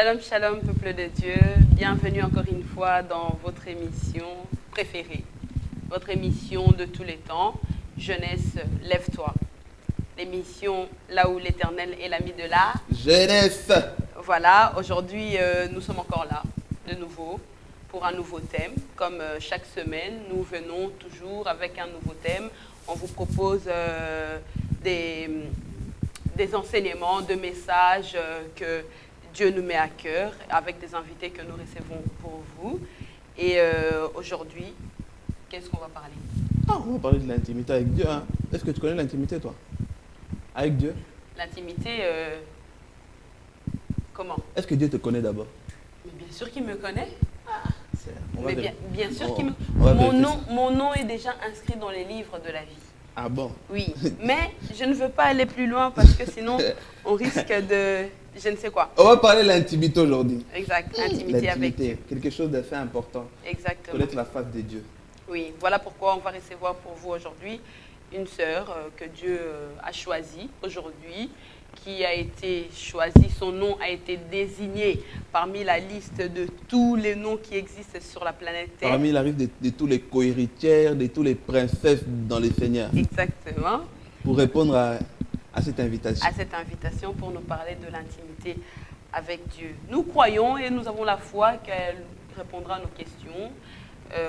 Shalom, shalom, peuple de Dieu. Bienvenue encore une fois dans votre émission préférée, votre émission de tous les temps, Jeunesse, lève-toi. L'émission là où l'Éternel est l'ami de la jeunesse. Voilà, aujourd'hui nous sommes encore là, de nouveau, pour un nouveau thème. Comme chaque semaine, nous venons toujours avec un nouveau thème. On vous propose des enseignements, des messages que Dieu nous met à cœur, avec des invités que nous recevons pour vous. Et aujourd'hui, qu'est-ce qu'on va parler? On va parler de l'intimité avec Dieu. Hein. Est-ce que tu connais l'intimité, toi? Avec Dieu? L'intimité, comment? Est-ce que Dieu te connaît d'abord? Mais bien sûr qu'il me connaît. Mais bien sûr qu'il me connaît. Mon nom est déjà inscrit dans les livres de la vie. Ah bon? Oui, mais je ne veux pas aller plus loin parce que sinon, on risque de... je ne sais quoi. On va parler de l'intimité aujourd'hui. Exact, intimité avec Dieu. Quelque chose d'assez important. Exactement. Connaître la face de Dieu. Oui, voilà pourquoi on va recevoir pour vous aujourd'hui une sœur que Dieu a choisie aujourd'hui, qui a été choisie, son nom a été désigné parmi la liste de tous les noms qui existent sur la planète Terre. Parmi la liste de tous les co-héritières, de tous les princesses dans le Seigneur. Exactement. Pour répondre à cette invitation. À cette invitation pour nous parler de l'intimité avec Dieu. Nous croyons et nous avons la foi qu'elle répondra à nos questions.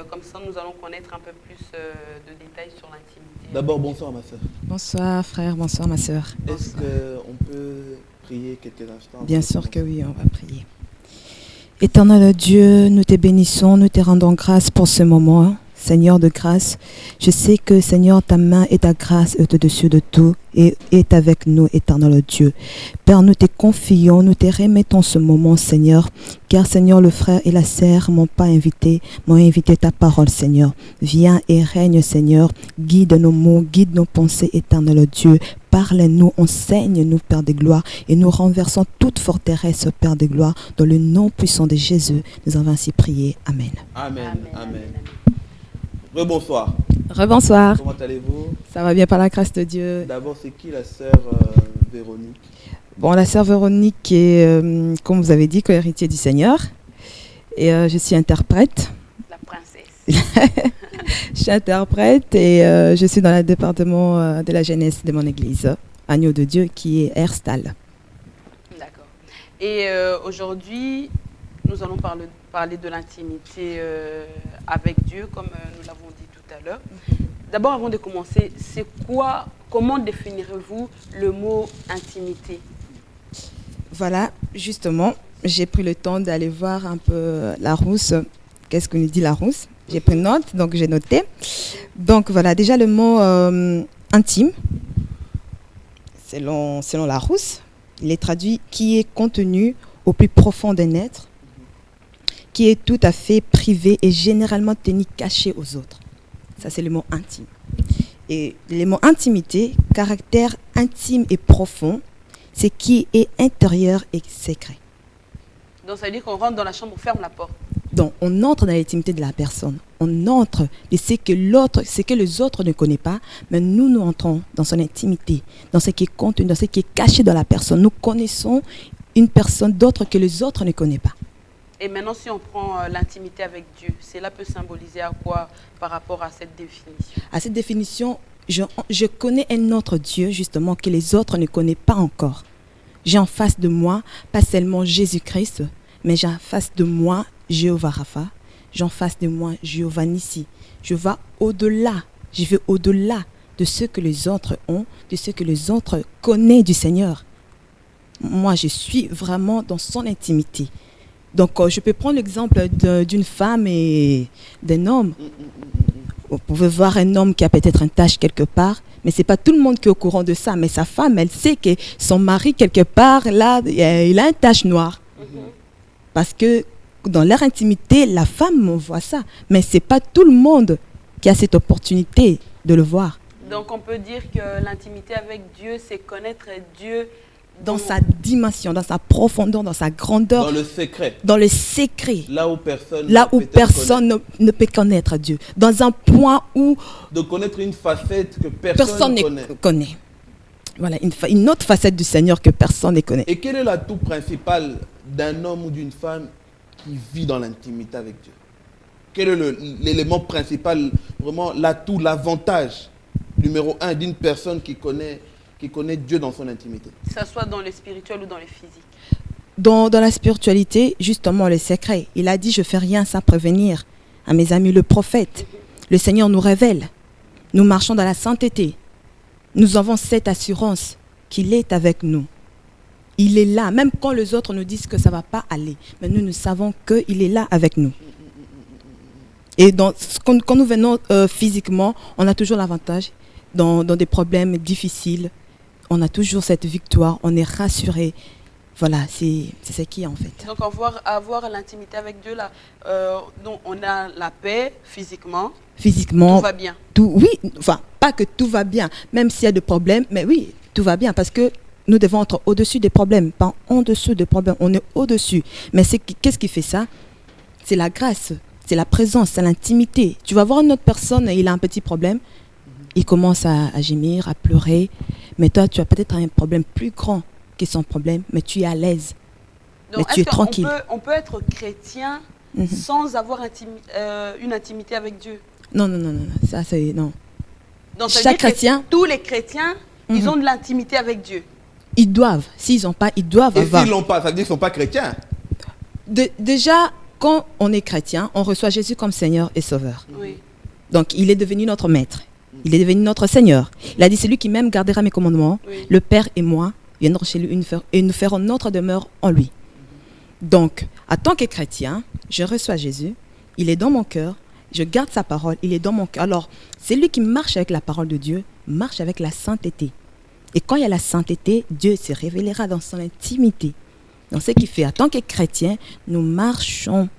Comme ça, nous allons connaître un peu plus de détails sur l'intimité. D'abord, bonsoir ma soeur. Bonsoir frère, bonsoir ma soeur. Est-ce qu'on peut prier quelques instants? Bien sûr que oui, on va prier. Éternel Dieu, nous te bénissons, nous te rendons grâce pour ce moment. Seigneur de grâce, je sais que Seigneur, ta main et ta grâce est au-dessus de tout et est avec nous, éternel Dieu. Père, nous te confions, nous te remettons ce moment, Seigneur, car Seigneur, le frère et la sœur m'ont invité ta parole, Seigneur. Viens et règne, Seigneur, guide nos mots, guide nos pensées, éternel Dieu. Parle-nous, enseigne-nous, Père de gloire, et nous renversons toute forteresse, Père de gloire, dans le nom puissant de Jésus. Nous avons ainsi prié. Amen. Amen. Amen. Rebonsoir. Rebonsoir. Comment allez-vous? Ça va bien par la grâce de Dieu. D'abord, c'est qui la sœur Véronique? Bon, la sœur Véronique est, comme vous avez dit, co-héritier du Seigneur. Et je suis interprète. La princesse. Je suis interprète et je suis dans le département de la jeunesse de mon église, Agneau de Dieu, qui est Herstal. D'accord. Et aujourd'hui, nous allons parler de l'intimité avec Dieu, comme nous l'avons dit tout à l'heure. D'abord, avant de commencer, comment définirez-vous le mot intimité? Voilà, justement, j'ai pris le temps d'aller voir un peu Larousse. Qu'est-ce que nous dit Larousse? J'ai pris note, donc j'ai noté. Donc voilà, déjà le mot intime, selon Larousse, il est traduit qui est contenu au plus profond d'un être, qui est tout à fait privé et généralement tenu caché aux autres. Ça, c'est le mot intime. Et le mot intimité, caractère intime et profond, c'est qui est intérieur et secret. Donc, ça veut dire qu'on rentre dans la chambre, on ferme la porte. Donc, on entre dans l'intimité de la personne. On entre et c'est que les autres ne connaissent pas, mais nous entrons dans son intimité, dans ce qui est contenu, dans ce qui est caché dans la personne. Nous connaissons une personne d'autre que les autres ne connaissent pas. Et maintenant, si on prend l'intimité avec Dieu, cela peut symboliser à quoi par rapport à cette définition? À cette définition, je connais un autre Dieu, justement, que les autres ne connaissent pas encore. J'ai en face de moi, pas seulement Jésus-Christ, mais j'ai en face de moi Jéhovah Rapha, j'ai en face de moi Jéhovah Nissi. Je vais au-delà de ce que les autres ont, de ce que les autres connaissent du Seigneur. Moi, je suis vraiment dans son intimité. Donc, je peux prendre l'exemple d'une femme et d'un homme. Vous pouvez voir un homme qui a peut-être une tache quelque part, mais ce n'est pas tout le monde qui est au courant de ça. Mais sa femme, elle sait que son mari, quelque part, là, il a une tache noire. Parce que dans leur intimité, la femme voit ça. Mais ce n'est pas tout le monde qui a cette opportunité de le voir. Donc, on peut dire que l'intimité avec Dieu, c'est connaître Dieu dans sa dimension, dans sa profondeur, dans sa grandeur. Dans le secret. Dans le secret. Là où personne ne peut connaître Dieu. Dans un point où... De connaître une facette que personne ne connaît. Voilà, une autre facette du Seigneur que personne ne connaît. Et quel est l'atout principal d'un homme ou d'une femme qui vit dans l'intimité avec Dieu? Quel est l'élément principal, vraiment l'atout, l'avantage numéro 1 d'une personne qui connaît Dieu dans son intimité? Que ça soit dans les spirituels ou dans les physiques. Dans la spiritualité, justement, le secret. Il a dit, je ne fais rien sans prévenir à mes amis le prophète. Le Seigneur nous révèle. Nous marchons dans la sainteté. Nous avons cette assurance qu'il est avec nous. Il est là, même quand les autres nous disent que ça ne va pas aller. Mais nous savons qu'il est là avec nous. Et quand nous venons physiquement, on a toujours l'avantage. Dans des problèmes difficiles, on a toujours cette victoire. On est rassuré. Voilà, c'est ce qui est en fait. Donc avoir l'intimité avec Dieu, là, donc on a la paix physiquement. Physiquement. Tout va bien. Oui, enfin, pas que tout va bien, même s'il y a des problèmes, mais oui, tout va bien parce que nous devons être au-dessus des problèmes, pas en dessous des problèmes, on est au-dessus. Mais qu'est-ce qui fait ça? C'est la grâce, c'est la présence, c'est l'intimité. Tu vas voir une autre personne, il a un petit problème, il commence à gémir, à pleurer, mais toi, tu as peut-être un problème plus grand que son problème, mais tu es à l'aise, mais tu es tranquille. On peut être chrétien sans avoir une intimité avec Dieu? Non, ça c'est non. Donc, chaque chrétien, tous les chrétiens, ils ont de l'intimité avec Dieu. Ils doivent. S'ils n'ont pas, ils doivent avoir. Et s'ils n'ont pas, ça veut dire qu'ils ne sont pas chrétiens. Déjà, quand on est chrétien, on reçoit Jésus comme Seigneur et Sauveur. Oui. Donc, il est devenu notre maître. Il est devenu notre Seigneur. Il a dit, celui qui même gardera mes commandements, oui. Le Père et moi, viendront chez lui et nous ferons notre demeure en lui. Donc, en tant que chrétien, je reçois Jésus. Il est dans mon cœur. Je garde sa parole. Il est dans mon cœur. Alors, celui qui marche avec la parole de Dieu, marche avec la sainteté. Et quand il y a la sainteté, Dieu se révélera dans son intimité. Donc, ce qui fait, en tant que chrétien, nous marchons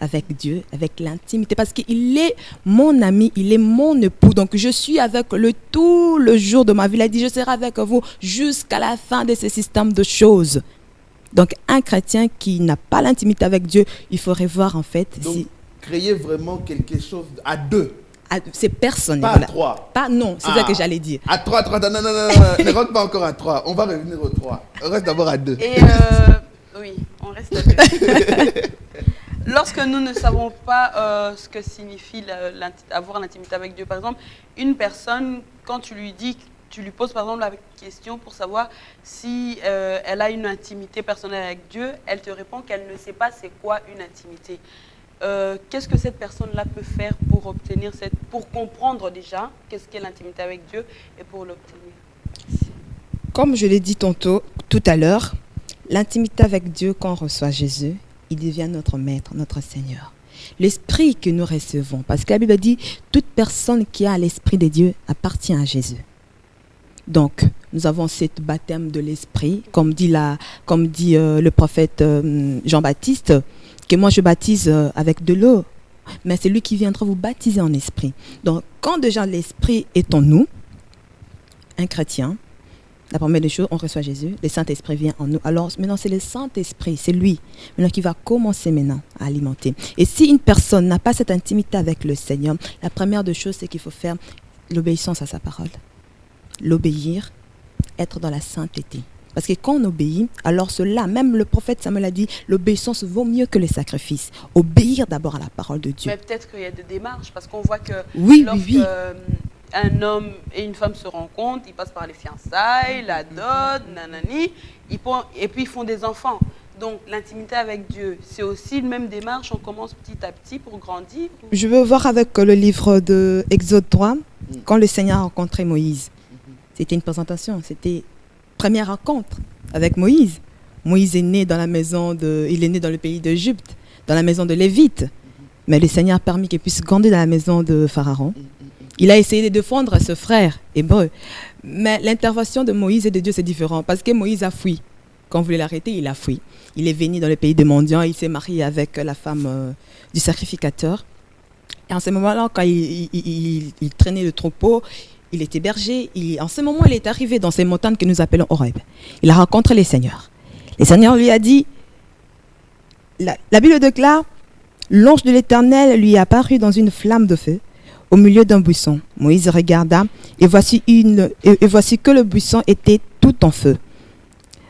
avec Dieu, avec l'intimité. Parce qu'il est mon ami, il est mon époux. Donc, je suis avec lui tout le jour de ma vie. Il a dit, je serai avec vous jusqu'à la fin de ce système de choses. Donc, un chrétien qui n'a pas l'intimité avec Dieu, il faudrait voir en fait... Donc, créer vraiment quelque chose à deux. C'est personnel. Pas à trois. Non, c'est ça que j'allais dire. À trois, non, ne rentre pas encore à trois. On va revenir aux trois. On reste d'abord à deux. Et oui, on reste à deux. Lorsque nous ne savons pas ce que signifie avoir l'intimité avec Dieu, par exemple, une personne, quand tu lui poses par exemple la question pour savoir si elle a une intimité personnelle avec Dieu, elle te répond qu'elle ne sait pas c'est quoi une intimité. Qu'est-ce que cette personne-là peut faire pour comprendre déjà qu'est-ce qu'est l'intimité avec Dieu et pour l'obtenir? Comme je l'ai dit tout à l'heure, l'intimité avec Dieu, quand on reçoit Jésus, il devient notre maître, notre Seigneur. L'esprit que nous recevons, parce que la Bible dit, toute personne qui a l'esprit de Dieu appartient à Jésus. Donc, nous avons cette baptême de l'esprit, comme dit le prophète Jean-Baptiste, que moi je baptise avec de l'eau, mais c'est lui qui viendra vous baptiser en esprit. Donc, quand déjà l'esprit est en nous, un chrétien, la première des choses, on reçoit Jésus, le Saint-Esprit vient en nous. Alors maintenant, c'est le Saint-Esprit, c'est lui maintenant qui va commencer maintenant à alimenter. Et si une personne n'a pas cette intimité avec le Seigneur, la première des choses, c'est qu'il faut faire l'obéissance à sa parole. L'obéir, être dans la sainteté. Parce que quand on obéit, alors cela, même le prophète Samuel a dit, l'obéissance vaut mieux que le sacrifice. Obéir d'abord à la parole de Dieu. Mais peut-être qu'il y a des démarches, parce qu'on voit que oui. Un homme et une femme se rencontrent, ils passent par les fiançailles, la dot, nanani, et puis ils font des enfants. Donc l'intimité avec Dieu, c'est aussi une même démarche, on commence petit à petit pour grandir. Je veux voir avec le livre de Exode 3, quand le Seigneur a rencontré Moïse. C'était une présentation, c'était première rencontre avec Moïse. Moïse est né dans il est né dans le pays d'Égypte, dans la maison de Lévite. Mais le Seigneur a permis qu'il puisse grandir dans la maison de Pharaon. Il a essayé de défendre ce frère hébreu. Mais l'intervention de Moïse et de Dieu, c'est différent. Parce que Moïse a fui. Quand on voulait l'arrêter, il a fui. Il est venu dans le pays des mendiants. Il s'est marié avec la femme du sacrificateur. Et en ce moment-là, quand il traînait le troupeau, il était berger. En ce moment, il est arrivé dans ces montagnes que nous appelons Horeb. Il a rencontré les seigneurs. Le Seigneur lui a dit, la Bible déclare, l'ange de l'Éternel lui est apparu dans une flamme de feu au milieu d'un buisson. Moïse regarda et voici que le buisson était tout en feu,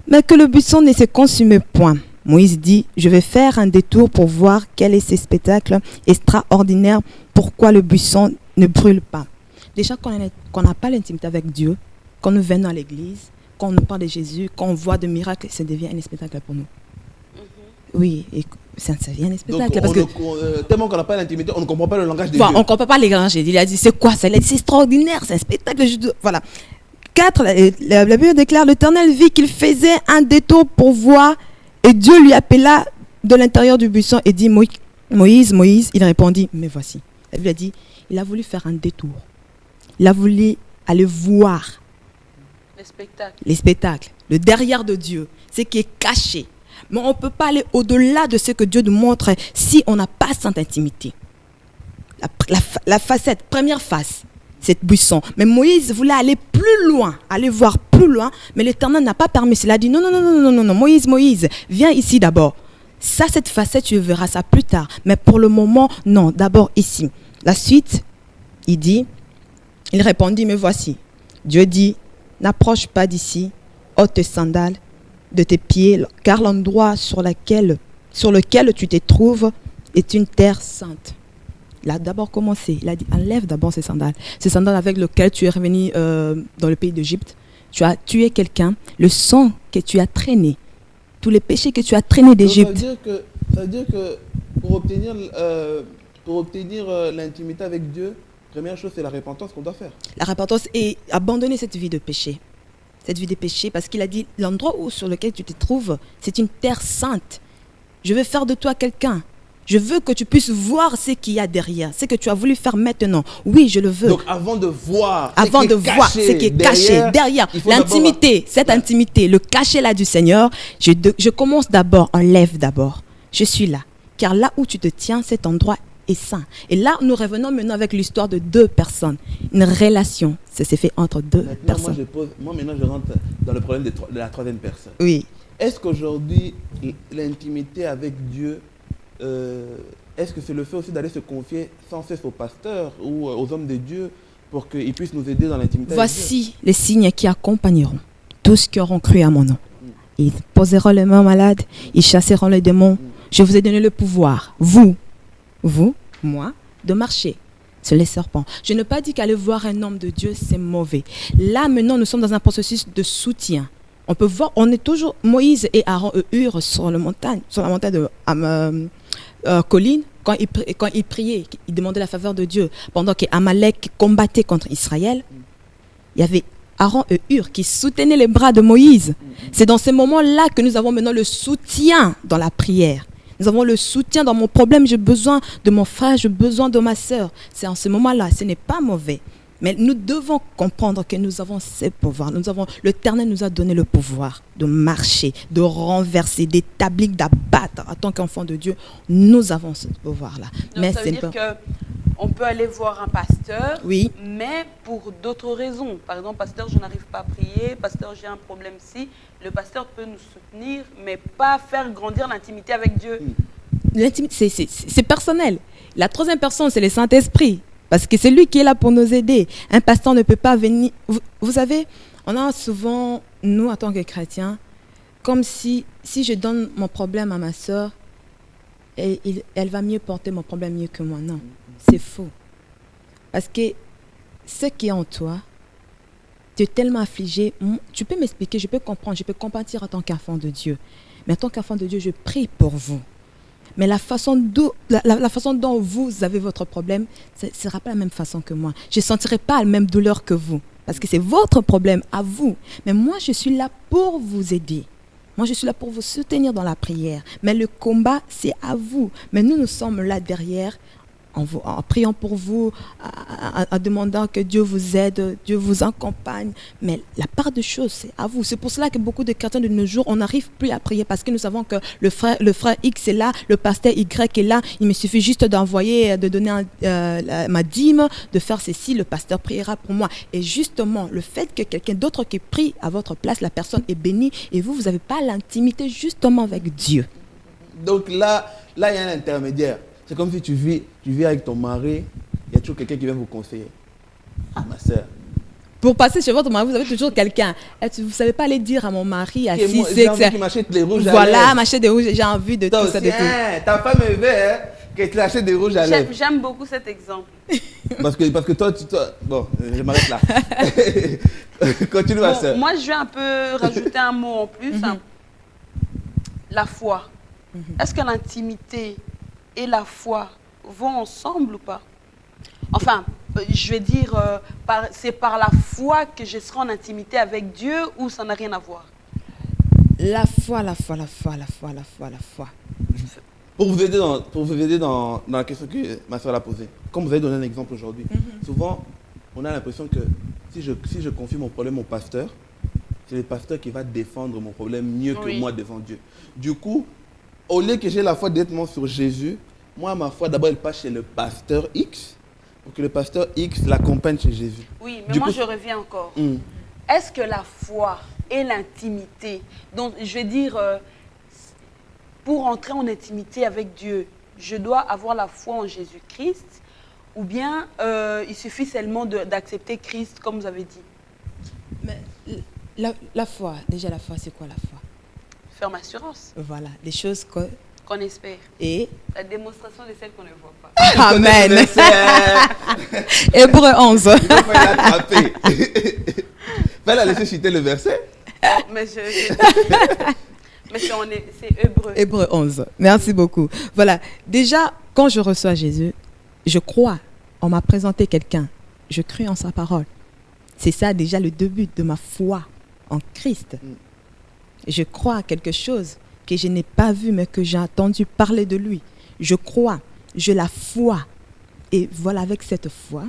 mais que le buisson ne se consumait point. Moïse dit, je vais faire un détour pour voir quel est ce spectacle extraordinaire, pourquoi le buisson ne brûle pas. Déjà, qu'on n'a pas l'intimité avec Dieu, quand nous venons à l'église, quand on nous parle de Jésus, quand on voit des miracles, ça devient un spectacle pour nous. Oui, et ça devient un spectacle. Donc, tellement qu'on n'a pas l'intimité, on ne comprend pas le langage de Dieu. On ne comprend pas les langages. Il a dit, c'est quoi ça? Il a dit, c'est extraordinaire, c'est un spectacle. Voilà. 4, la Bible déclare, l'Éternel vit qu'il faisait un détour pour voir, et Dieu lui appela de l'intérieur du buisson et dit, Moïse, Moïse. Il répondit, me voici. La Bible a dit, il a voulu faire un détour. Il a voulu aller voir les spectacles, le derrière de Dieu, ce qui est caché. Mais on ne peut pas aller au-delà de ce que Dieu nous montre si on n'a pas cette intimité. La facette, première face, c'est buisson. Mais Moïse voulait aller plus loin, aller voir plus loin, mais l'Éternel n'a pas permis. Il a dit non, Moïse, viens ici d'abord. Ça, cette facette, tu verras ça plus tard. Mais pour le moment, non, d'abord ici. La suite, il répondit, me voici. Dieu dit, n'approche pas d'ici, ôte tes sandales de tes pieds, car l'endroit sur lequel tu te trouves est une terre sainte. Il a d'abord commencé, il a dit, enlève d'abord ces sandales avec lesquelles tu es revenu dans le pays d'Égypte. Tu as tué quelqu'un, le sang que tu as traîné, tous les péchés que tu as traînés d'Égypte. Ça veut dire que pour obtenir l'intimité avec Dieu, première chose, c'est la repentance qu'on doit faire. La repentance et abandonner cette vie de péché. Cette vie de péché, parce qu'il a dit, l'endroit sur lequel tu te trouves, c'est une terre sainte. Je veux faire de toi quelqu'un. Je veux que tu puisses voir ce qu'il y a derrière, ce que tu as voulu faire maintenant. Oui, je le veux. Donc avant de voir ce qui est caché derrière, l'intimité, intimité, le cachet là du Seigneur, je commence d'abord, enlève d'abord. Je suis là. Car là où tu te tiens, cet endroit est saint. Et là, nous revenons maintenant avec l'histoire de deux personnes. Une relation, ça s'est fait entre deux personnes. Moi, maintenant, je rentre dans le problème de la troisième personne. Oui. Est-ce qu'aujourd'hui, l'intimité avec Dieu, est-ce que c'est le fait aussi d'aller se confier sans cesse au pasteur ou aux hommes de Dieu pour qu'ils puissent nous aider dans l'intimité avec Dieu? Voici les signes qui accompagneront tous qui auront cru à mon nom. Ils poseront les mains malades, ils chasseront les démons. Je vous ai donné le pouvoir, vous, moi, de marcher sur les serpents. Je n'ai pas dit qu'aller voir un homme de Dieu, c'est mauvais. Là, maintenant, nous sommes dans un processus de soutien. On peut voir, on est toujours, Moïse et Aaron et Hur sur la montagne de colline, quand ils priaient, ils demandaient la faveur de Dieu. Pendant qu'Amalek combattait contre Israël, il y avait Aaron et Hur qui soutenaient les bras de Moïse. C'est dans ces moments-là que nous avons maintenant le soutien dans la prière. Nous avons le soutien dans mon problème, j'ai besoin de mon frère, j'ai besoin de ma sœur. C'est en ce moment-là, ce n'est pas mauvais. Mais nous devons comprendre que nous avons ce pouvoir. L'Éternel nous a donné le pouvoir de marcher, de renverser, d'établir, d'abattre. En tant qu'enfant de Dieu, nous avons ce pouvoir-là. Donc mais ça veut dire qu'on peut aller voir un pasteur, oui, mais pour d'autres raisons. Par exemple, pasteur, je n'arrive pas à prier, pasteur, j'ai un problème ici. Le pasteur peut nous soutenir, mais pas faire grandir l'intimité avec Dieu. L'intimité, c'est personnel. La troisième personne, c'est le Saint-Esprit. Parce que c'est lui qui est là pour nous aider. Un pasteur ne peut pas venir... Vous savez, on a souvent, nous, en tant que chrétiens, comme si je donne mon problème à ma sœur, elle va mieux porter mon problème mieux que moi. Non, c'est faux. Parce que ce qui est en toi, tu es tellement affligé. Tu peux m'expliquer, je peux comprendre, je peux compatir en tant qu'enfant de Dieu. Mais en tant qu'enfant de Dieu, je prie pour vous. Mais la façon dont vous avez votre problème, ce ne sera pas la même façon que moi. Je ne sentirai pas la même douleur que vous. Parce que c'est votre problème à vous. Mais moi, je suis là pour vous aider. Moi, je suis là pour vous soutenir dans la prière. Mais le combat, c'est à vous. Mais nous sommes là derrière, en priant pour vous, en demandant que Dieu vous aide, Dieu vous accompagne. Mais la part de choses, c'est à vous. C'est pour cela que beaucoup de chrétiens de nos jours, on n'arrive plus à prier parce que nous savons que le frère X est là, le pasteur Y est là. Il me suffit juste de donner ma dîme, de faire ceci, le pasteur priera pour moi. Et justement, le fait que quelqu'un d'autre qui prie à votre place, la personne est bénie et vous n'avez pas l'intimité justement avec Dieu. Donc là, il y a un intermédiaire. C'est comme si tu vis avec ton mari, il y a toujours quelqu'un qui vient vous conseiller. Ah, ma soeur, Pour passer chez votre mari, vous avez toujours quelqu'un. Vous ne savez pas aller dire à mon mari à 6 j'ai envie qu'il m'achète les rouges à lèvres. Voilà, m'achète des rouges, j'ai envie de Toi tout ça. aussi, De tout. ta femme veut qu'elle t'achète des rouges à lèvres. J'aime beaucoup cet exemple. Parce que toi, bon, je m'arrête là. Continue, ma soeur. Moi, je vais un peu rajouter un mot en plus. La foi. Est-ce que l'intimité et la foi vont ensemble ou pas? Enfin, je vais dire, c'est par la foi que je serai en intimité avec Dieu ou ça n'a rien à voir? La foi. Pour vous aider dans la question que ma soeur a posée, comme vous avez donné un exemple aujourd'hui, souvent, on a l'impression que si je confie mon problème au pasteur, c'est le pasteur qui va défendre mon problème mieux que moi devant Dieu. Du coup, au lieu que j'ai la foi directement sur Jésus, moi, ma foi, d'abord, elle passe chez le pasteur X, pour que le pasteur X l'accompagne chez Jésus. Oui, mais je reviens encore. Est-ce que la foi et l'intimité, donc je vais dire, pour entrer en intimité avec Dieu, je dois avoir la foi en Jésus-Christ, ou bien il suffit seulement d'accepter Christ, comme vous avez dit? Mais la foi, déjà la foi, c'est quoi la foi? Ferme assurance. Voilà, des choses qu'on espère. Et la démonstration de celles qu'on ne voit pas. Amen. Hébreu 11. Il faut l'attraper. Fais la laisser citer le verset. Oh, mais mais c'est Hébreu. Hébreu 11. Merci beaucoup. Voilà. Déjà, quand je reçois Jésus, je crois. On m'a présenté quelqu'un. Je crie en sa parole. C'est ça déjà le début de ma foi en Christ. Je crois à quelque chose que je n'ai pas vu, mais que j'ai entendu parler de lui. Je crois, j'ai la foi. Et voilà, avec cette foi,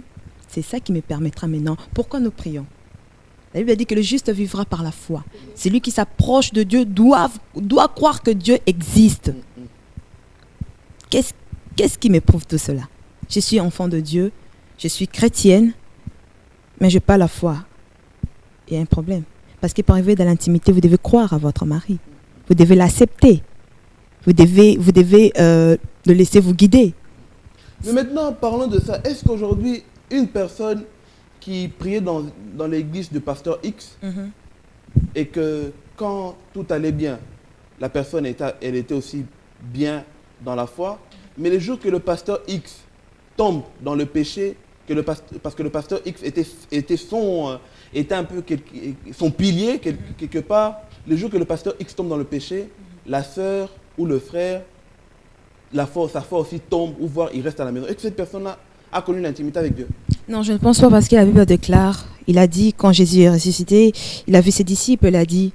c'est ça qui me permettra maintenant. Pourquoi nous prions? La Bible a dit que le juste vivra par la foi. Celui qui s'approche de Dieu doit croire que Dieu existe. Qu'est-ce qui m'éprouve tout cela? Je suis enfant de Dieu, je suis chrétienne, mais je n'ai pas la foi. Il y a un problème. Parce que pour arriver dans l'intimité, vous devez croire à votre mari. Vous devez l'accepter. Vous devez le laisser vous guider. Mais maintenant, parlons de ça. Est-ce qu'aujourd'hui, une personne qui priait dans l'église du pasteur X et que quand tout allait bien, la personne elle était aussi bien dans la foi, mais le jour que le pasteur X tombe dans le péché, parce que le pasteur X était un peu son pilier quelque part, le jour que le pasteur X tombe dans le péché, la sœur ou le frère, sa foi aussi tombe, ou voire il reste à la maison. Est-ce que cette personne-là a connu l'intimité avec Dieu? Non, je ne pense pas, parce que la Bible déclare, il a dit, quand Jésus est ressuscité, il a vu ses disciples, il a dit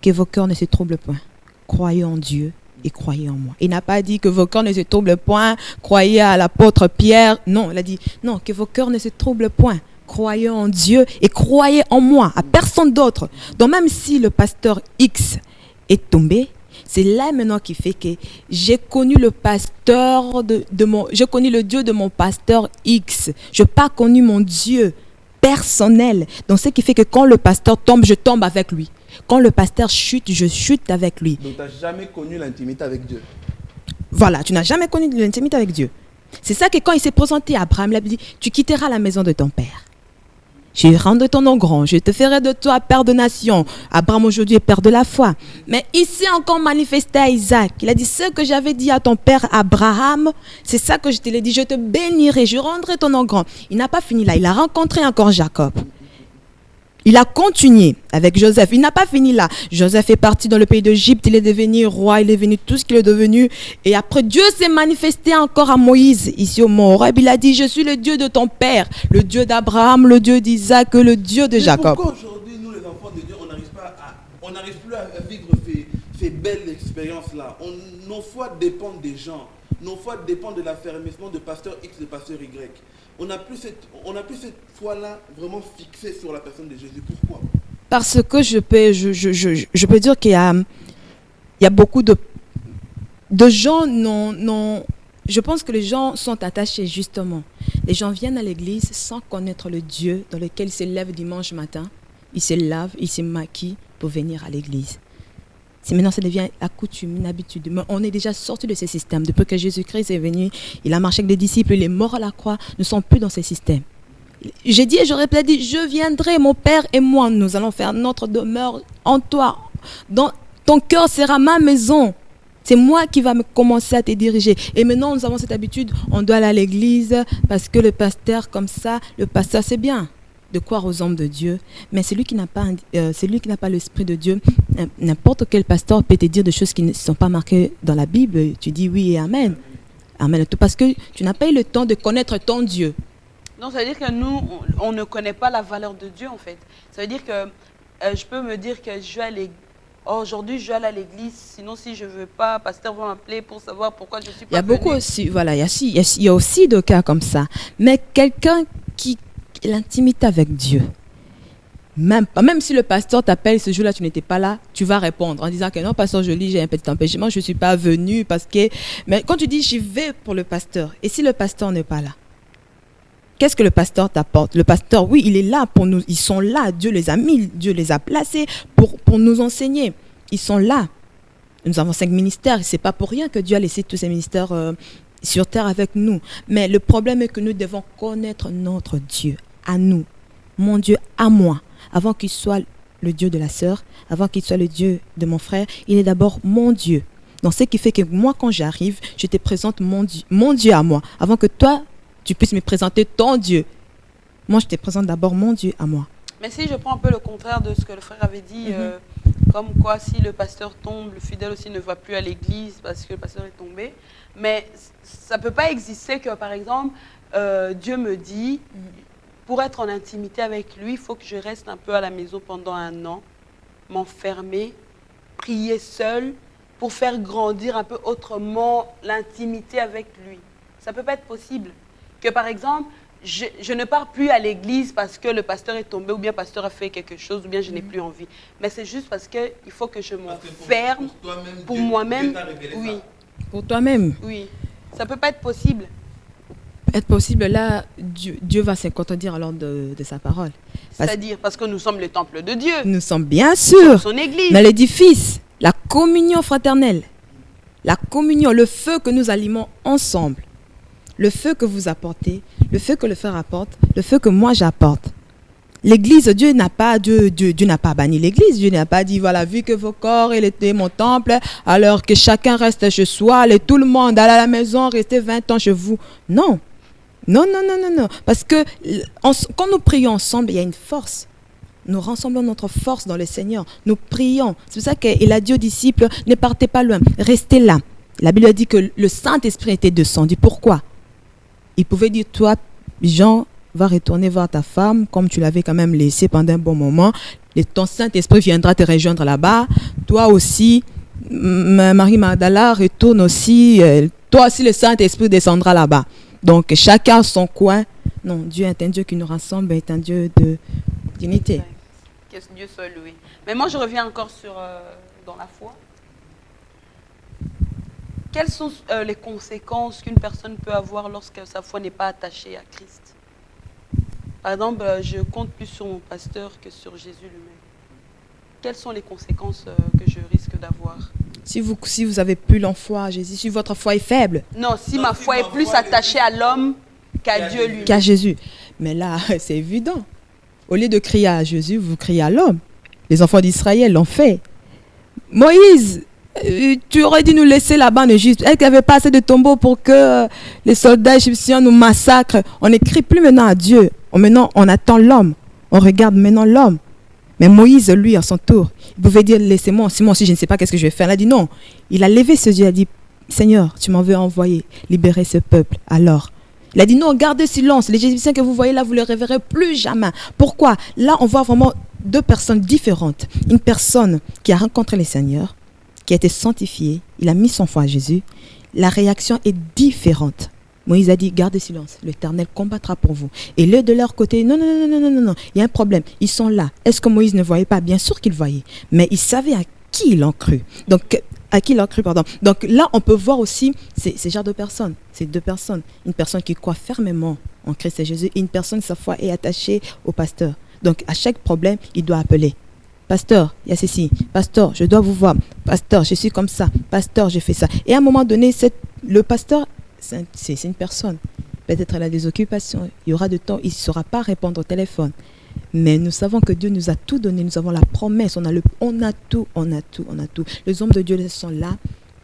que vos cœurs ne se troublent point. Croyez en Dieu et croyez en moi. Il n'a pas dit que vos cœurs ne se troublent point, croyez à l'apôtre Pierre. Non, il a dit, non, que vos cœurs ne se troublent point. Croyez en Dieu et croyez en moi, à personne d'autre. Donc même si le pasteur X est tombé, c'est là maintenant qui fait que j'ai connu le pasteur j'ai connu le Dieu de mon pasteur X. Je n'ai pas connu mon Dieu personnel. Donc ce qui fait que quand le pasteur tombe, je tombe avec lui. Quand le pasteur chute, je chute avec lui. Donc tu n'as jamais connu l'intimité avec Dieu. Voilà, tu n'as jamais connu l'intimité avec Dieu. C'est ça que quand il s'est présenté à Abraham, il a dit, tu quitteras la maison de ton père. Je rendrai ton nom grand, je te ferai de toi père de nation. Abraham aujourd'hui est père de la foi. Mais il s'est encore manifesté à Isaac. Il a dit, ce que j'avais dit à ton père Abraham, c'est ça que je te l'ai dit, je te bénirai, je rendrai ton nom grand. Il n'a pas fini là, il a rencontré encore Jacob. Il a continué avec Joseph. Il n'a pas fini là. Joseph est parti dans le pays d'Égypte. Il est devenu roi. Il est devenu tout ce qu'il est devenu. Et après, Dieu s'est manifesté encore à Moïse, ici au Mont Horeb. Il a dit, je suis le Dieu de ton père, le Dieu d'Abraham, le Dieu d'Isaac, le Dieu de Jacob. Pourquoi aujourd'hui, nous les enfants de Dieu, on n'arrive plus à vivre ces belles expériences-là? Nos foi dépendent des gens. Nos foi dépendent de l'affermissement de pasteur X et de pasteur Y. On n'a plus cette foi-là vraiment fixée sur la personne de Jésus. Pourquoi? Parce que je peux dire qu'il y a beaucoup de gens non. Je pense que les gens sont attachés justement. Les gens viennent à l'église sans connaître le Dieu dans lequel ils se lèvent dimanche matin. Ils se lavent, ils se maquillent pour venir à l'église. Si maintenant ça devient la coutume, une habitude. Mais on est déjà sorti de ces systèmes. Depuis que Jésus-Christ est venu, il a marché avec des disciples, il est mort à la croix. Nous ne sommes plus dans ces systèmes. J'ai dit et je répète, dit, je viendrai, mon Père et moi, nous allons faire notre demeure en toi. Dans ton cœur sera ma maison. C'est moi qui va me commencer à te diriger. Et maintenant, nous avons cette habitude, on doit aller à l'église parce que le pasteur, comme ça, le pasteur, c'est bien de croire aux hommes de Dieu. Mais celui qui n'a pas l'Esprit de Dieu, n'importe quel pasteur peut te dire des choses qui ne sont pas marquées dans la Bible. Tu dis oui et amen. Amen. Parce que tu n'as pas eu le temps de connaître ton Dieu. Non, ça veut dire que nous, on ne connaît pas la valeur de Dieu, en fait. Ça veut dire que je peux me dire que je vais à l'église. Aujourd'hui, je vais aller à l'église. Sinon, si je ne veux pas, pasteur va m'appeler pour savoir pourquoi je suis pas Il y a beaucoup aussi, voilà, il y a aussi de cas comme ça. Mais quelqu'un qui a l'intimité avec Dieu, même si le pasteur t'appelle ce jour-là, tu n'étais pas là, tu vas répondre en disant que non, pasteur, j'ai un petit empêchement, je ne suis pas venu parce que... Mais quand tu dis, j'y vais pour le pasteur, et si le pasteur n'est pas là, qu'est-ce que le pasteur t'apporte? Le pasteur, oui, il est là pour nous. Ils sont là. Dieu les a mis, Dieu les a placés pour nous enseigner. Ils sont là. Nous avons 5 ministères. Ce n'est pas pour rien que Dieu a laissé tous ces ministères sur terre avec nous. Mais le problème est que nous devons connaître notre Dieu à nous. Mon Dieu à moi. Avant qu'il soit le Dieu de la sœur, avant qu'il soit le Dieu de mon frère, il est d'abord mon Dieu. Donc, ce qui fait que moi, quand j'arrive, je te présente mon Dieu à moi. Avant que toi, tu puisses me présenter ton Dieu. Moi, je te présente d'abord mon Dieu à moi. Mais si je prends un peu le contraire de ce que le frère avait dit, comme quoi si le pasteur tombe, le fidèle aussi ne va plus à l'église parce que le pasteur est tombé. Mais ça ne peut pas exister que, par exemple, Dieu me dit, pour être en intimité avec lui, il faut que je reste un peu à la maison pendant 1 an, m'enfermer, prier seul, pour faire grandir un peu autrement l'intimité avec lui. Ça ne peut pas être possible. Que par exemple, je ne pars plus à l'église parce que le pasteur est tombé ou bien le pasteur a fait quelque chose ou bien je n'ai plus envie. Mais c'est juste parce qu'il faut que je m'enferme pour moi-même. Oui. Pour toi-même. Oui. Ça ne peut pas être possible. Être possible, là, Dieu va se contredire alors de sa parole. C'est-à-dire parce que nous sommes le temple de Dieu. Nous sommes bien sûr son église. Dans l'édifice, la communion fraternelle, la communion, le feu que nous allumons ensemble. Le feu que vous apportez, le feu que le frère apporte, le feu que moi j'apporte. L'église, Dieu n'a pas banni l'église. Dieu n'a pas dit, voilà, vu que vos corps, il était mon temple, alors que chacun reste chez soi, et tout le monde allez à la maison, restez 20 ans chez vous. Non. Non. Parce que quand nous prions ensemble, il y a une force. Nous rassemblons notre force dans le Seigneur. Nous prions. C'est pour ça qu'il a dit aux disciples, ne partez pas loin, restez là. La Bible dit que le Saint-Esprit était descendu. Pourquoi? Il pouvait dire, toi, Jean, va retourner voir ta femme, comme tu l'avais quand même laissé pendant un bon moment. Et ton Saint-Esprit viendra te rejoindre là-bas. Toi aussi, Marie Magdala, retourne aussi. Toi aussi, le Saint-Esprit descendra là-bas. Donc, chacun son coin. Non, Dieu est un Dieu qui nous rassemble, est un Dieu d'unité. Que Dieu soit loué. Mais moi, je reviens encore sur dans la foi. Quelles sont les conséquences qu'une personne peut avoir lorsque sa foi n'est pas attachée à Christ? Par exemple, je compte plus sur mon pasteur que sur Jésus lui-même. Quelles sont les conséquences que je risque d'avoir? Si vous avez plus la foi à Jésus, si votre foi est faible. Non, si ma foi est plus attachée à l'homme qu'à Dieu lui-même. Qu'à Jésus. Mais là, c'est évident. Au lieu de crier à Jésus, vous criez à l'homme. Les enfants d'Israël l'ont fait. Moïse, tu aurais dû nous laisser là-bas en Égypte. Est-ce qu'il n'y avait pas assez de tombeaux pour que les soldats égyptiens nous massacrent? On n'écrit plus maintenant à Dieu. Maintenant, on attend l'homme. On regarde maintenant l'homme. Mais Moïse, lui, à son tour, il pouvait dire, laissez-moi, si moi aussi je ne sais pas qu'est-ce que je vais faire. Il a dit non. Il a levé ses yeux, il a dit, Seigneur, tu m'en veux envoyer, libérer ce peuple. Alors, il a dit non, gardez silence. Les Égyptiens que vous voyez là, vous ne les reverrez plus jamais. Pourquoi? Là, on voit vraiment 2 personnes différentes. Une personne qui a rencontré le Seigneur, qui a été sanctifié, il a mis son foi à Jésus, la réaction est différente. Moïse a dit, gardez silence, l'Éternel combattra pour vous. Et eux, de leur côté, non, il y a un problème, ils sont là. Est-ce que Moïse ne voyait pas? Bien sûr qu'il voyait, mais il savait à qui il en crut. Donc, Donc là, on peut voir aussi ces genres de personnes, ces 2 personnes. Une personne qui croit fermement en Christ et Jésus, et une personne, sa foi est attachée au pasteur. Donc, à chaque problème, il doit appeler. Pasteur, il y a ceci. Pasteur, je dois vous voir. Pasteur, je suis comme ça. Pasteur, j'ai fait ça. Et à un moment donné, le pasteur, c'est une personne. Peut-être elle a des occupations. Il y aura de temps, il ne saura pas répondre au téléphone. Mais nous savons que Dieu nous a tout donné. Nous avons la promesse. On a tout. Les hommes de Dieu sont là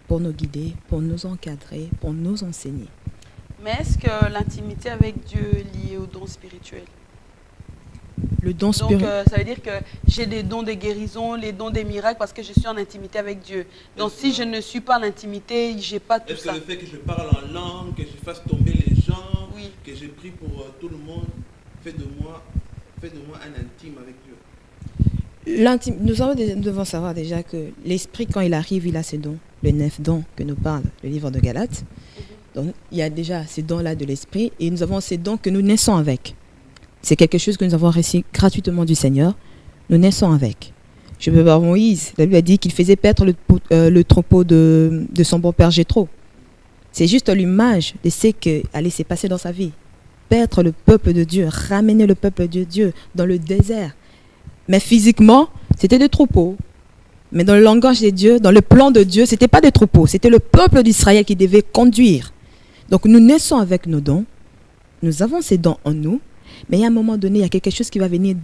pour nous guider, pour nous encadrer, pour nous enseigner. Mais est-ce que l'intimité avec Dieu est liée au don spirituel? Le don Donc, spirituel. ça veut dire que j'ai des dons de guérison, les dons des miracles parce que je suis en intimité avec Dieu. Donc, si je ne suis pas en intimité, je n'ai pas tout Est-ce ça. que le fait que je parle en langue, que je fasse tomber les gens, Oui. que je prie pour tout le monde, fait de moi un intime avec Dieu? Nous devons savoir déjà que l'esprit, quand il arrive, il a ses dons. Les 9 dons que nous parle le livre de Galates. Donc, il y a déjà ces dons-là de l'esprit et nous avons ces dons que nous naissons avec. C'est quelque chose que nous avons reçu gratuitement du Seigneur. Nous naissons avec. Je peux voir Moïse. La Bible a dit qu'il faisait paître le troupeau de son beau-père Jéthro. C'est juste l'image de ce qui allait se passer dans sa vie. Paître le peuple de Dieu, ramener le peuple de Dieu dans le désert. Mais physiquement, c'était des troupeaux. Mais dans le langage de Dieu, dans le plan de Dieu, ce n'était pas des troupeaux. C'était le peuple d'Israël qui devait conduire. Donc nous naissons avec nos dons. Nous avons ces dons en nous. Mais à un moment donné, il y a quelque chose qui va venir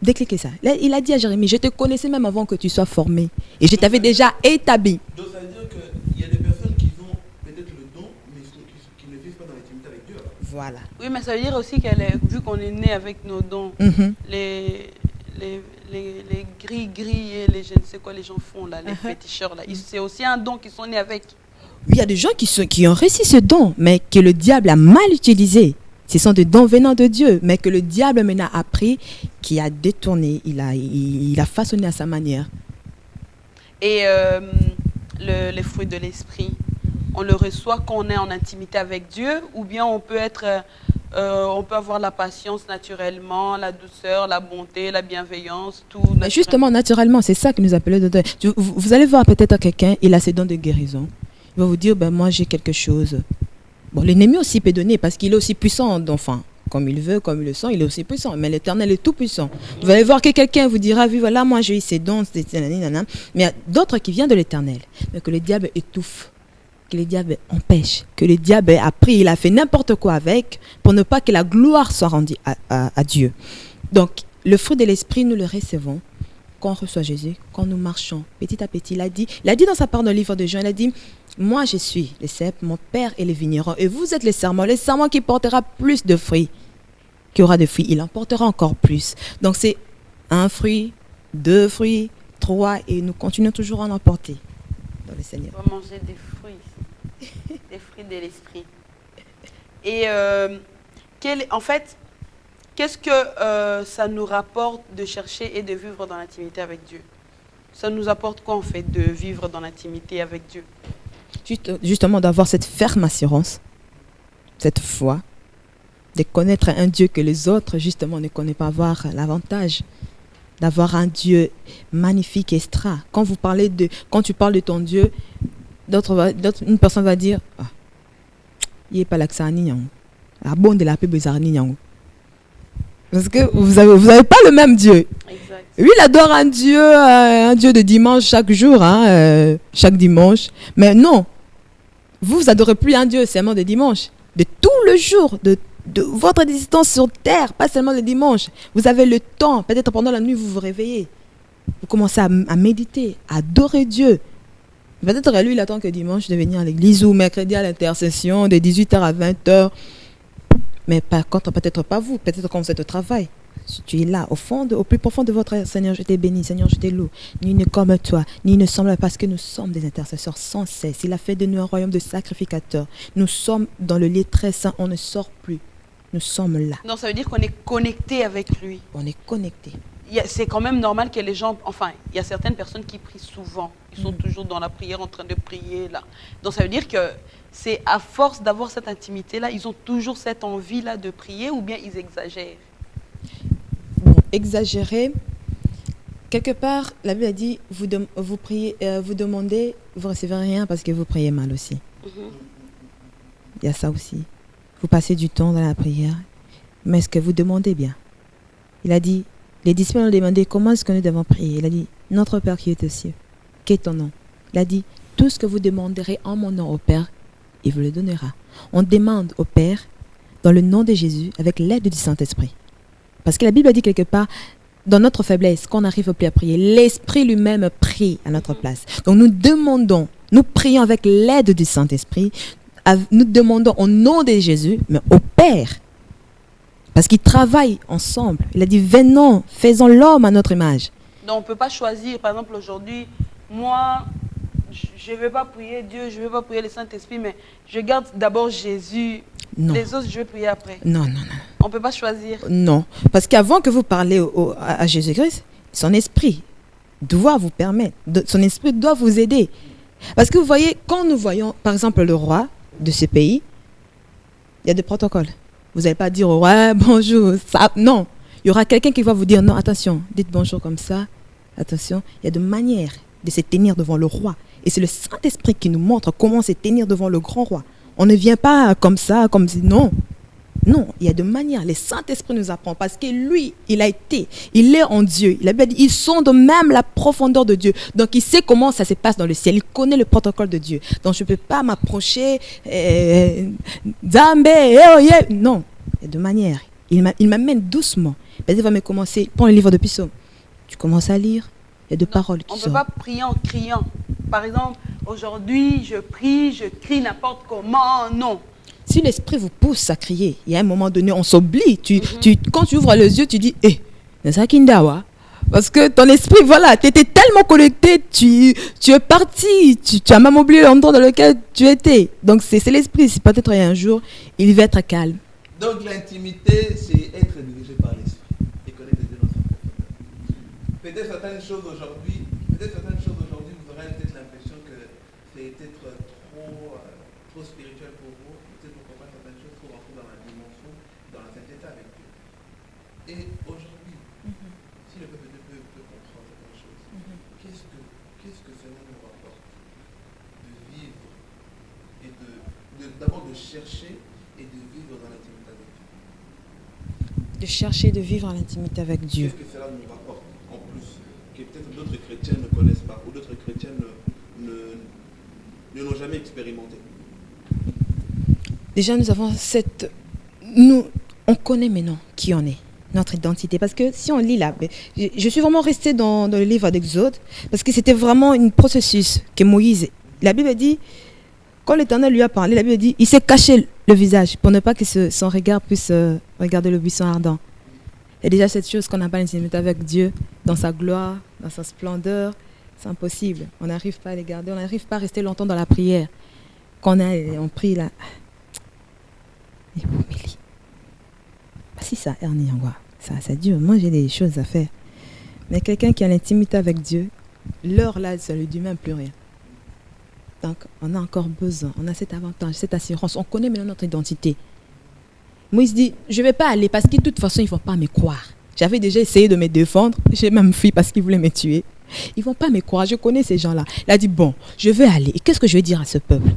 décliquer ça. Là, il a dit à Jérémie, je te connaissais même avant que tu sois formé. Et je t'avais déjà établi. Donc ça veut dire qu'il y a des personnes qui ont peut-être le don, mais qui ne vivent pas dans l'intimité avec Dieu. Voilà. Oui, mais ça veut dire aussi vu qu'on est né avec nos dons, les gris et les je ne sais quoi les gens font là, les féticheurs là, c'est aussi un don qu'ils sont nés avec. Il y a des gens qui ont réussi ce don, mais que le diable a mal utilisé. Ce sont des dons venant de Dieu, mais que le diable maintenant a pris, qui a détourné, il a façonné à sa manière. Et les fruits de l'esprit, on le reçoit quand on est en intimité avec Dieu, ou bien on peut avoir la patience naturellement, la douceur, la bonté, la bienveillance, tout. Mais justement, naturellement, c'est ça que nous appelons de Dieu. Vous allez voir peut-être quelqu'un, il a ses dons de guérison. Il va vous dire, moi j'ai quelque chose. Bon, l'ennemi aussi peut donner parce qu'il est aussi puissant, enfin, comme il veut, comme il le sent, il est aussi puissant. Mais l'Éternel est tout puissant. Vous allez voir que quelqu'un vous dira, oui, voilà, moi j'ai eu ces dons, mais il y a d'autres qui viennent de l'Éternel. Mais que le diable étouffe, que le diable empêche, que le diable a pris, il a fait n'importe quoi avec pour ne pas que la gloire soit rendue à Dieu. Donc, le fruit de l'esprit, nous le recevons quand on reçoit Jésus, quand nous marchons petit à petit. Il a dit dans sa part dans le livre de Jean, il a dit, moi je suis le cep, mon père est le vigneron, et vous êtes les serments qui portera plus de fruits, qui aura de fruits, il en portera encore plus. Donc c'est 1 fruit, 2 fruits, 3, et nous continuons toujours à en porter dans le Seigneur. On va manger des fruits, des fruits de l'esprit. Et en fait, qu'est-ce que ça nous rapporte de chercher et de vivre dans l'intimité avec Dieu? Ça nous apporte quoi en fait de vivre dans l'intimité avec Dieu? Justement d'avoir cette ferme assurance, cette foi, de connaître un Dieu que les autres justement ne connaissent pas, avoir l'avantage d'avoir un Dieu magnifique, extra. Quand tu parles de ton Dieu, une personne va dire, il n'est pas là que ça ni la bonne de la paix bizarni. Parce que vous avez pas le même Dieu. Exact. Lui, il adore un Dieu de dimanche chaque jour, chaque dimanche. Mais non, vous adorez plus un Dieu seulement de dimanche, de tout le jour, de votre existence sur terre, pas seulement le dimanche. Vous avez le temps, peut-être pendant la nuit, vous vous réveillez. Vous commencez à méditer, à adorer Dieu. Peut-être lui, il attend que dimanche de venir à l'église ou mercredi à l'intercession de 18h à 20h. Mais par contre, peut-être pas vous, peut-être quand vous êtes au travail. Si tu es là, au plus profond de votre être, Seigneur, je t'ai béni, Seigneur, je t'ai loué. Ni ne comme toi, ni ne semble, parce que nous sommes des intercesseurs sans cesse. Il a fait de nous un royaume de sacrificateurs. Nous sommes dans le lieu très saint, on ne sort plus. Nous sommes là. Donc ça veut dire qu'on est connecté avec lui. On est connecté. C'est quand même normal que les gens, enfin, il y a certaines personnes qui prient souvent. Ils sont toujours dans la prière, en train de prier là. Donc ça veut dire que c'est à force d'avoir cette intimité-là, ils ont toujours cette envie-là de prier ou bien ils exagèrent? Bon, exagérer, quelque part, la Bible a dit, vous priez, vous demandez, vous ne recevez rien parce que vous priez mal aussi. Il y a ça aussi. Vous passez du temps dans la prière, mais est-ce que vous demandez bien? Il a dit, les disciples ont demandé comment est-ce que nous devons prier. Il a dit, notre Père qui est aux cieux, qu'est ton nom? Il a dit, tout ce que vous demanderez en mon nom au Père, il vous le donnera. On demande au Père, dans le nom de Jésus, avec l'aide du Saint-Esprit. Parce que la Bible dit quelque part, dans notre faiblesse, qu'on n'arrive plus à prier, l'Esprit lui-même prie à notre place. Donc nous demandons, nous prions avec l'aide du Saint-Esprit, nous demandons au nom de Jésus, mais au Père, parce qu'ils travaillent ensemble. Il a dit, venons, faisons l'homme à notre image. Donc on ne peut pas choisir, par exemple aujourd'hui, moi, je ne vais pas prier Dieu, je ne vais pas prier le Saint-Esprit, mais je garde d'abord Jésus. Non. Les autres, je vais prier après. Non. On ne peut pas choisir. Non, parce qu'avant que vous parlez à Jésus-Christ, son esprit doit vous permettre, son esprit doit vous aider. Parce que vous voyez, quand nous voyons, par exemple, le roi de ce pays, il y a des protocoles. Vous n'allez pas dire au roi, bonjour, ça, non. Il y aura quelqu'un qui va vous dire, non, attention, dites bonjour comme ça, attention. Il y a des manières de se tenir devant le roi. Et c'est le Saint-Esprit qui nous montre comment se tenir devant le grand roi. On ne vient pas comme ça, comme si, non. Non, il y a de manières. Le Saint-Esprit nous apprend parce que lui, il est en Dieu. Il a bien dit, il sonde même la profondeur de Dieu. Donc, il sait comment ça se passe dans le ciel. Il connaît le protocole de Dieu. Donc, je ne peux pas m'approcher. Zambé, non, il y a de manières. Il m'amène doucement. Il va me commencer. Prends le livre de Psaume. Tu commences à lire. Il y a deux paroles qui sortent. On ne peut pas prier en criant. Par exemple, aujourd'hui, je crie n'importe comment. Non. Si l'esprit vous pousse à crier, il y a un moment donné, on s'oublie. Quand tu ouvres les yeux, tu dis, c'est ça Kindawa. Parce que ton esprit, voilà, tu étais tellement connecté, tu es parti, tu as même oublié l'endroit dans lequel tu étais. Donc c'est l'esprit. Si peut-être un jour, il va être calme. Donc l'intimité, c'est être dirigé par l'esprit et connaître Dieu dans sa profondeur. Peut-être certaines choses aujourd'hui, vous aurez peut-être l'impression que c'est peut-être trop spirituel pour vous. Peut-être vous comprenez certaines choses pour rentrer dans la dimension, dans la sainteté avec Dieu. Et aujourd'hui, si le peuple de Dieu peut comprendre certaines choses, qu'est-ce que cela nous rapporte de vivre et d'abord de chercher et de vivre dans l'intimité avec Dieu? De chercher de vivre en intimité avec Dieu. Qu'est-ce que cela nous rapporte en plus, que peut-être d'autres chrétiens ne connaissent pas ou d'autres chrétiens ne l'ont jamais expérimenté? Déjà, on connaît maintenant qui on est, notre identité. Parce que si on lit là, je suis vraiment restée dans le livre d'Exode, parce que c'était vraiment un processus que Moïse, la Bible dit, quand l'Éternel lui a parlé, la Bible dit, il s'est caché le visage pour ne pas que son regard puisse regarder le buisson ardent. Et déjà, cette chose qu'on n'a pas l'intimité avec Dieu, dans sa gloire, dans sa splendeur, c'est impossible. On n'arrive pas à les garder, on n'arrive pas à rester longtemps dans la prière. Quand on prie là, si ça, Ernie, ça dure. Moi, j'ai des choses à faire. Mais quelqu'un qui a l'intimité avec Dieu, l'heure là, ça lui dit même plus rien. Donc, on a encore besoin, on a cet avantage, cette assurance. On connaît maintenant notre identité. Moïse dit, je ne vais pas aller parce que de toute façon, ils ne vont pas me croire. J'avais déjà essayé de me défendre. J'ai même fui parce qu'ils voulaient me tuer. Ils ne vont pas me croire, je connais ces gens-là. Il a dit, bon, je vais aller. Et qu'est-ce que je vais dire à ce peuple?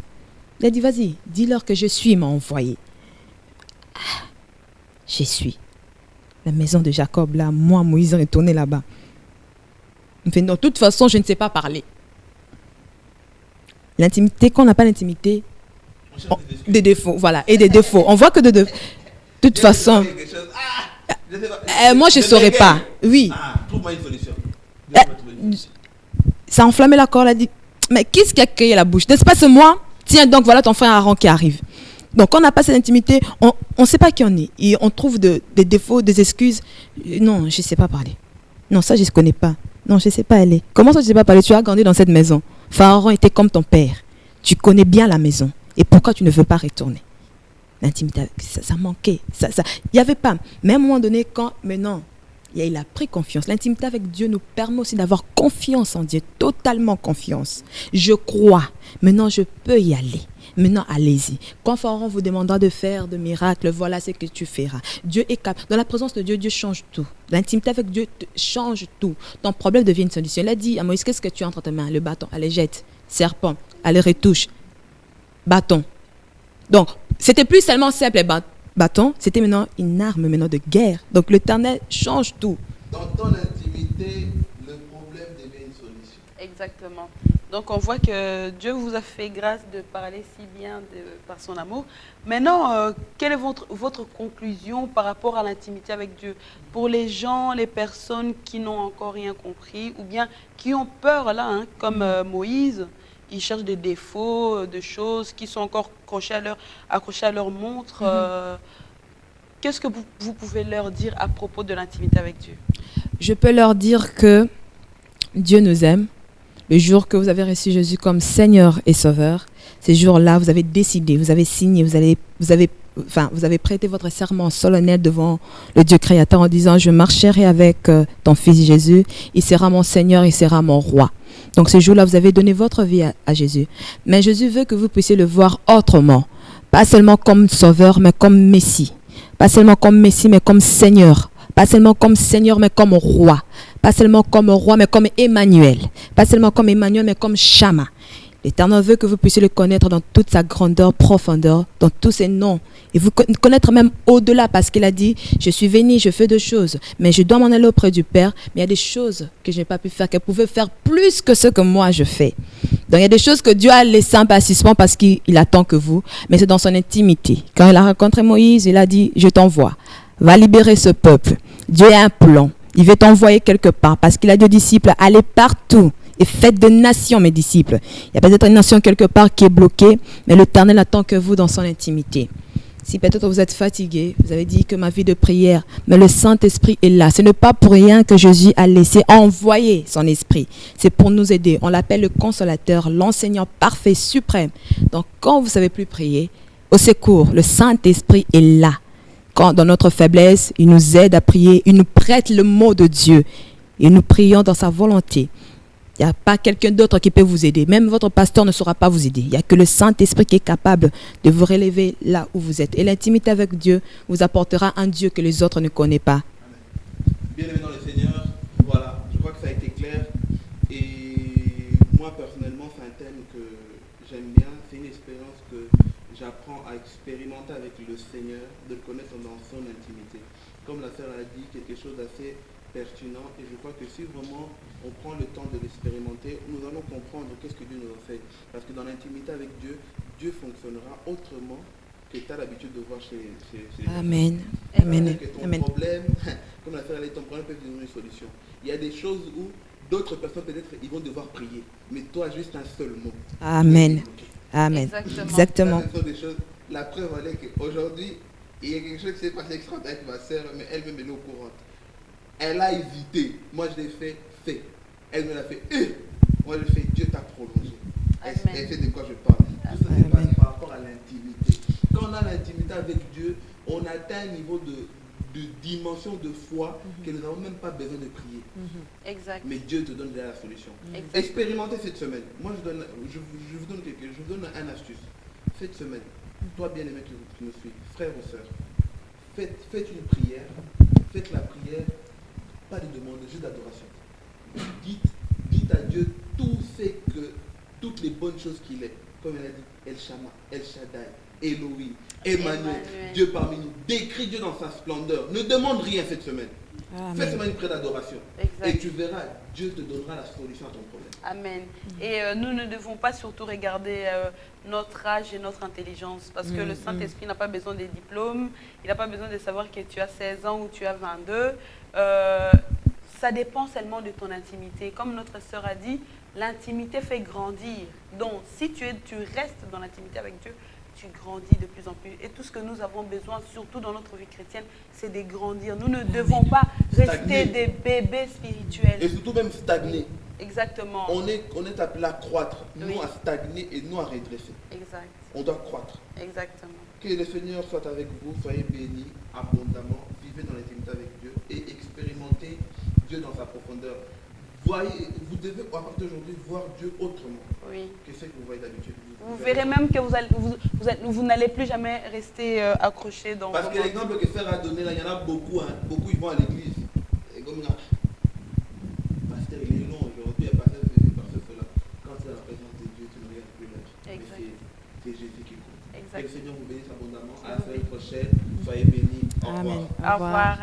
Il a dit, vas-y, dis-leur que je suis m'a envoyé. Je suis. La maison de Jacob, là, moi, Moïse, est retourné là-bas. Il me fait, non, de toute façon, je ne sais pas parler. L'intimité, quand on n'a pas l'intimité, des défauts, voilà, et des défauts. On voit que de toute façon, moi, je ne saurais pas. Oui. Trouve-moi une solution. Ça a enflammé la corde, elle a dit, mais qu'est-ce qui a créé la bouche? N'est-ce pas ce moi? Tiens, donc voilà ton frère Aaron qui arrive. Donc, quand on n'a pas cette intimité, on ne sait pas qui on est. Et on trouve des défauts, des excuses. Non, je ne sais pas parler. Non, ça, je ne connais pas. Non, je ne sais pas aller. Comment ça, je ne sais pas parler? Tu as grandi dans cette maison. Pharaon était comme ton père. Tu connais bien la maison. Et pourquoi tu ne veux pas retourner? L'intimité, ça manquait. Il n'y avait pas. Mais à un moment donné, maintenant, il a pris confiance. L'intimité avec Dieu nous permet aussi d'avoir confiance en Dieu. Totalement confiance. Je crois. Maintenant, je peux y aller. Maintenant, allez-y. Quand Pharaon vous demandera de faire de miracles, voilà ce que tu feras. Dieu est capable. Dans la présence de Dieu, Dieu change tout. L'intimité avec Dieu change tout. Ton problème devient une solution. Il a dit à Moïse, qu'est-ce que tu as entre tes mains? Le bâton. Allez, jette. Serpent. Allez, retouche. Bâton. Donc, c'était plus seulement simple bâton, c'était maintenant une arme de guerre. Donc, l'Éternel change tout. Dans ton intimité, le problème devient une solution. Exactement. Donc on voit que Dieu vous a fait grâce de parler si bien par son amour. Maintenant, quelle est votre conclusion par rapport à l'intimité avec Dieu? Pour les gens, les personnes qui n'ont encore rien compris ou bien qui ont peur là, hein, comme Moïse, ils cherchent des défauts, de choses qui sont encore accrochées à leur montre. Qu'est-ce que vous pouvez leur dire à propos de l'intimité avec Dieu? Je peux leur dire que Dieu nous aime. Le jour que vous avez reçu Jésus comme Seigneur et Sauveur, ces jours-là, vous avez décidé, vous avez signé, vous avez prêté votre serment solennel devant le Dieu créateur en disant « Je marcherai avec ton Fils Jésus, il sera mon Seigneur, il sera mon Roi. » Donc ce jour-là, vous avez donné votre vie à Jésus. Mais Jésus veut que vous puissiez le voir autrement, pas seulement comme Sauveur, mais comme Messie. Pas seulement comme Messie, mais comme Seigneur. Pas seulement comme Seigneur, mais comme Roi. Pas seulement comme Roi, mais comme Emmanuel. Pas seulement comme Emmanuel, mais comme Shama. L'Éternel veut que vous puissiez le connaître dans toute sa grandeur, profondeur, dans tous ses noms. Et vous connaître même au-delà, parce qu'il a dit, je suis venu, je fais 2 choses, mais je dois m'en aller auprès du Père, mais il y a des choses que je n'ai pas pu faire, qu'elle pouvait faire plus que ce que moi je fais. Donc il y a des choses que Dieu a laissées en suspens parce qu'il attend que vous, mais c'est dans son intimité. Quand il a rencontré Moïse, il a dit, je t'envoie, va libérer ce peuple. Dieu a un plan. Il veut t'envoyer quelque part parce qu'il a 2 disciples. Allez partout et faites de nations mes disciples. Il y a peut-être une nation quelque part qui est bloquée, mais l'Éternel attend que vous dans son intimité. Si peut-être vous êtes fatigué, vous avez dit que ma vie de prière, mais le Saint-Esprit est là. Ce n'est pas pour rien que Jésus a laissé envoyer son Esprit. C'est pour nous aider. On l'appelle le consolateur, l'enseignant parfait, suprême. Donc quand vous ne savez plus prier, au secours, le Saint-Esprit est là. Quand dans notre faiblesse, il nous aide à prier, il nous prête le mot de Dieu et nous prions dans sa volonté. Il n'y a pas quelqu'un d'autre qui peut vous aider. Même votre pasteur ne saura pas vous aider. Il n'y a que le Saint-Esprit qui est capable de vous relever là où vous êtes. Et l'intimité avec Dieu vous apportera un Dieu que les autres ne connaissent pas. Bien-aimés dans le Seigneur, voilà, je crois que ça a été clair. Et moi, personnellement, c'est un thème que j'aime bien. C'est une expérience que j'apprends à expérimenter avec le Seigneur, de le connaître dans son intimité. Comme la sœur a dit, quelque chose d'assez pertinent, et je crois que si vraiment on prend le temps de l'expérimenter, nous allons comprendre qu'est-ce que Dieu nous a fait. Parce que dans l'intimité avec Dieu, Dieu fonctionnera autrement que tu as l'habitude de voir chez Amen. Amen. Que ton Amen. problème, comme la sœur a dit, ton problème peut devenir une solution. Il y a des choses où d'autres personnes peut-être ils vont devoir prier, mais toi juste un seul mot. Amen. Amen. Exactement. Ça, ce sont des choses. La preuve en est qu'aujourd'hui, il y a quelque chose qui s'est passé extraordinaire avec ma sœur, mais elle-même est au courant. Elle a hésité. Moi, je l'ai fait. Elle me l'a fait. Moi, je l'ai fait. Dieu t'a prolongé. Elle sait de quoi je parle. Tout ça, c'est passé par rapport à l'intimité. Quand on a l'intimité avec Dieu, on atteint un niveau de dimension de foi que nous n'avons même pas besoin de prier. Exact. Mais Dieu te donne déjà la solution. Exact. Expérimentez cette semaine. Moi, je vous donne un astuce. Cette semaine, toi bien-aimé qui me suis, frère ou soeur, faites une prière. Faites la prière. Pas de demande, juste d'adoration. Dites à Dieu toutes les bonnes choses qu'il est. Comme elle a dit, El Shama, El Shaddai, Elohim, Emmanuel, Dieu parmi nous. Décris Dieu dans sa splendeur. Ne demande rien cette semaine. Fais semaine une prière d'adoration. Et tu verras, Dieu te donnera la solution à ton problème. Amen. Et nous ne devons pas surtout regarder notre âge et notre intelligence, parce que le Saint-Esprit n'a pas besoin des diplômes, il n'a pas besoin de savoir que tu as 16 ans ou tu as 22. Ça dépend seulement de ton intimité. Comme notre sœur a dit, l'intimité fait grandir. Donc, si tu restes dans l'intimité avec Dieu, tu grandis de plus en plus. Et tout ce que nous avons besoin, surtout dans notre vie chrétienne, c'est de grandir. Nous ne devons pas rester des bébés spirituels. Et surtout même stagner. Exactement. On est appelé à croître, nous à stagner et nous à redresser. Exact. On doit croître. Exactement. Que le Seigneur soit avec vous, soyez bénis abondamment, vivez dans l'intimité avec Dieu et expérimentez Dieu dans sa profondeur. Vous devez à partir d'aujourd'hui voir Dieu autrement que ce que vous voyez d'habitude. Vous verrez même que vous n'allez plus jamais rester accroché dans... Parce que l'exemple que Frère a donné là, il y en a beaucoup, beaucoup ils vont à l'église. Et comme pasteur, il est long aujourd'hui, il a passé cela. Quand c'est la présence de Dieu, tu ne regardes plus l'âge. C'est Jésus qui compte. Que le Seigneur vous bénisse abondamment. À la semaine prochaine. Soyez bénis. Au revoir. Au revoir.